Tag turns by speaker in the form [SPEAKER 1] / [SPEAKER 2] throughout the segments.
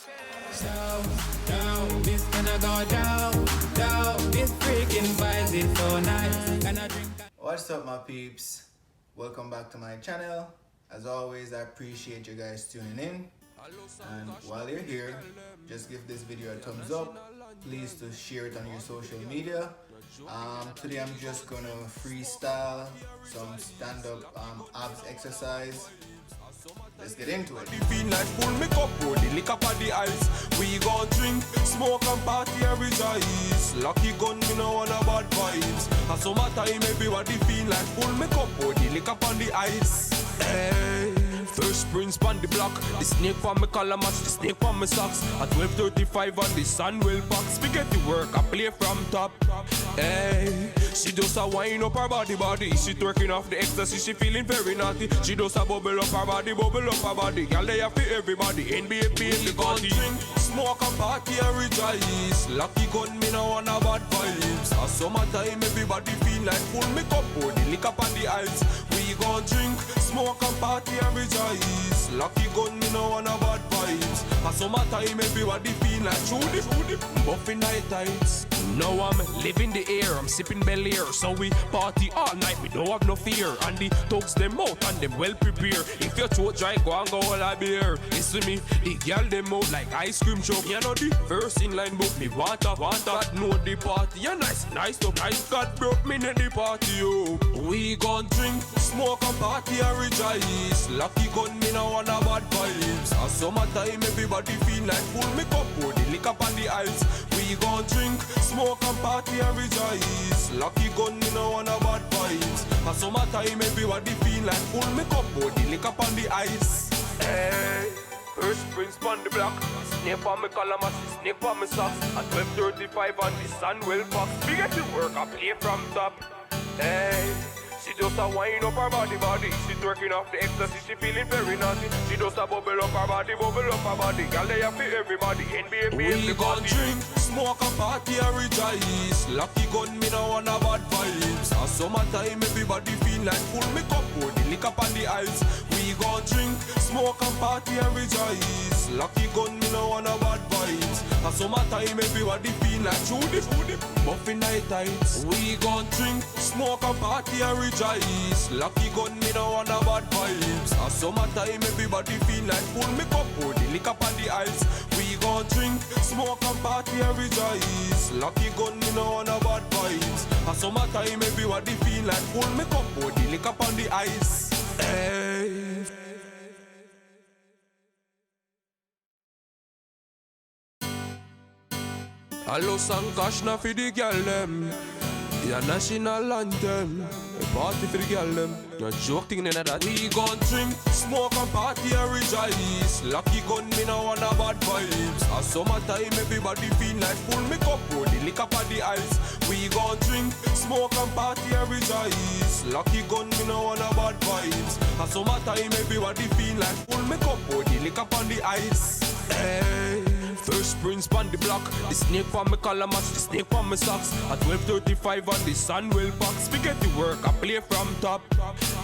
[SPEAKER 1] Down, this gonna go down. This freaking vibes is so nice. Gonna drink.
[SPEAKER 2] What's up, my peeps? Welcome back to my channel. As always, I appreciate you guys tuning in. And while you're here, just give this video a thumbs up. Please to share it on your social media. Today I'm just gonna freestyle some stand-up abs exercise. Let's get into it.
[SPEAKER 3] Feel like full makeup, pour the liquor on the ice. We gon' drink, smoke and party and rejoice. Lucky gun, me no want a bad vibes. And summertime everybody feel like full makeup, pour the liquor on the ice. Hey, first prince on the block. The snake for me collar match, the snake for me socks. At 12:35 on the sun will box. Spaghetti work, I play from top. Hey, she just a wind up her body. She twerking off the ecstasy, she feeling very naughty. She just a bubble up her body. Girl, they have for everybody. NBA, we gon' drink, smoke and party and rejoice. Lucky gun, me no want a bad vibes. At summertime, everybody feel like full makeup, pour the liquor on the ice. We gon' drink, smoke and party and rejoice. Lucky gun, me no want a bad vibes. At summertime, everybody feel like Trudy, buffy night tights. Now I'm living the air, I'm sipping Bel Air. So we party all night, we don't have no fear. And the thugs them out and them well prepared. If your throat dry, go and go all a beer. Listen to me, the girl them out like ice cream shop. You know the first in line, but me want that. Know the party, yeah, nice stuff. Nice God broke me in the party, yo. We gon' drink, smoke and party and rejoice. Lucky gun, me no want a bad vibes. At summertime, everybody feel like full makeup, pour the liquor on the ice. We gon' drink, smoke and party and rejoice. Lucky gun, me no want a bad vibes. At summertime, everybody feel like full makeup, pour the liquor on the ice. Hey, first prince on the block. Snake on me collar, my snake on me socks. At 12:35 on the sun will box. Spaghetti work, I play from top. Hey, she just a wind up her body. She twerking off the ecstasy, she feeling very naughty. She just a bubble up her body. Girl, they have for everybody. NBA, we gon' drink, smoke and party and rejoice. Lucky gun, me no want a bad vibes. At summertime, everybody feel like full makeup, pour the liquor on the ice. We gon' drink, smoke and party and rejoice. Lucky gun, me no want a bad vibes. At summertime, everybody feel like Trudy, buffy night tights. We gon' drink, smoke and party and rejoice. Lucky gun, me no want a bad vibes. At summertime, everybody feel like full makeup, pour the liquor on the ice. We gon' drink, smoke and party and rejoice. Lucky gun, me no want a bad vibes. At summertime, everybody feel like full makeup, pour the liquor on the ice. Hey. Hello, Sankashna for the girl them. Yeah, national anthem. A party for the girl them. No joke thing in that. We gon' drink, smoke and party and rejoice. Lucky gun, me no want a bad vibes. At summertime, everybody feel like full makeup, pour the liquor on the ice. We gon' drink, smoke and party and rejoice. Lucky gun, me no want a bad vibes. At summertime, everybody feel like full makeup, pour the liquor on the ice. Hey, first prince on the block. The snake for me collar match, the snake for me socks. At 12:35 on the sun will box. Spaghetti work, I play from top.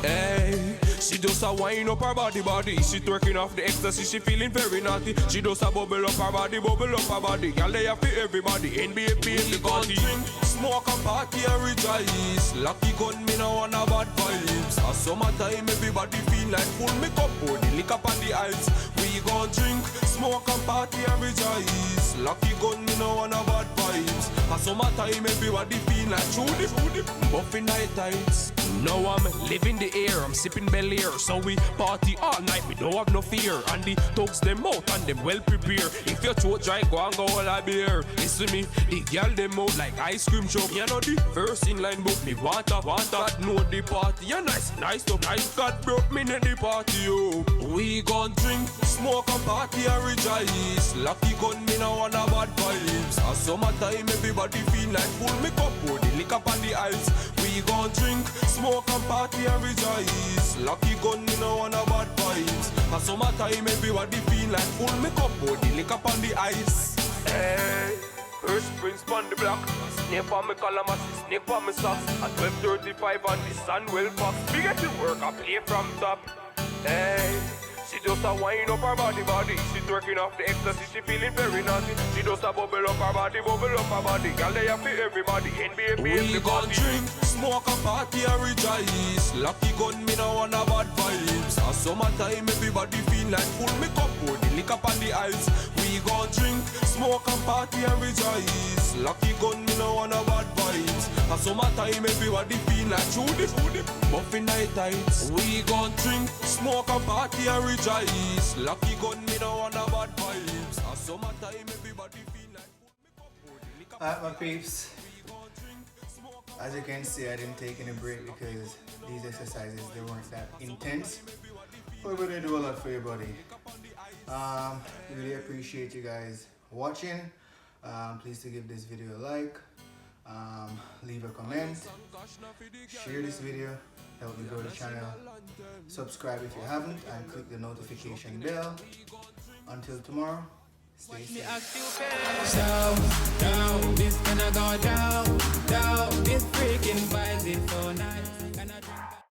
[SPEAKER 3] Hey, she just a wind up her body. She twerking off the ecstasy, she feeling very naughty. She just a bubble up her body. Girl, they have for everybody. NBA, we gon' drink, smoke and party and rejoice. Lucky gun, me no want a bad vibes. At summertime, everybody feel like full makeup, pour the liquor on the ice. We gon' drink, smoke and party and rejoice. Lucky gun, me no want a bad vibes. At summertime, everybody feel like Trudy, buffy night tights. Now I'm living the air, I'm sipping Bel Air. So we party all night, we don't have no fear. And the thugs them out and them well prepared. If your throat dry, go and go all a beer. Listen to me, the girl them out like ice cream shop. You know the first in line, but me want that. Know the party, yeah, nice stuff. Nice God broke me in the party, yo. We gon' drink, smoke and party and rejoice. Lucky gun, me no want a bad vibes. At summertime, everybody feel like full makeup, pour the liquor on the ice. We gon' drink, smoke and party and rejoice. Lucky gun, me no want a bad vibes. At summertime, everybody feel like full makeup, pour the liquor on the ice. Hey, first prince on the block. Snake on me collar, my snake on me socks. At 12:35 on the sun will box. Spaghetti work, I play from top. Hey, She just a wind up her body. She twerking off the ecstasy, she feeling very naughty. She just a bubble up her body. Girl, they have for everybody. NBA, we gon' drink, smoke a party and rejoice. Lucky gun, me no want a bad vibes. A summertime, everybody feel like full. Me cup pour the liquor on the ice. We gon' drink, smoke and party and rejoice. Lucky gun, me no want a bad vibes. A summertime, everybody feel like Judy. Muffin night tights. We gon' drink, smoke and party and rejoice. Lucky gun, me no want a bad vibes. A summertime, everybody feel like full.
[SPEAKER 2] Alright, my peeps. As you can see, I didn't take any break because these exercises, they weren't that intense, but they do a lot for your body. Really appreciate you guys watching. Please to give this video a like, leave a comment, share this video, help me grow the channel, subscribe if you haven't, and click the notification bell. Until tomorrow, stay safe.
[SPEAKER 1] Down, this gonna go down.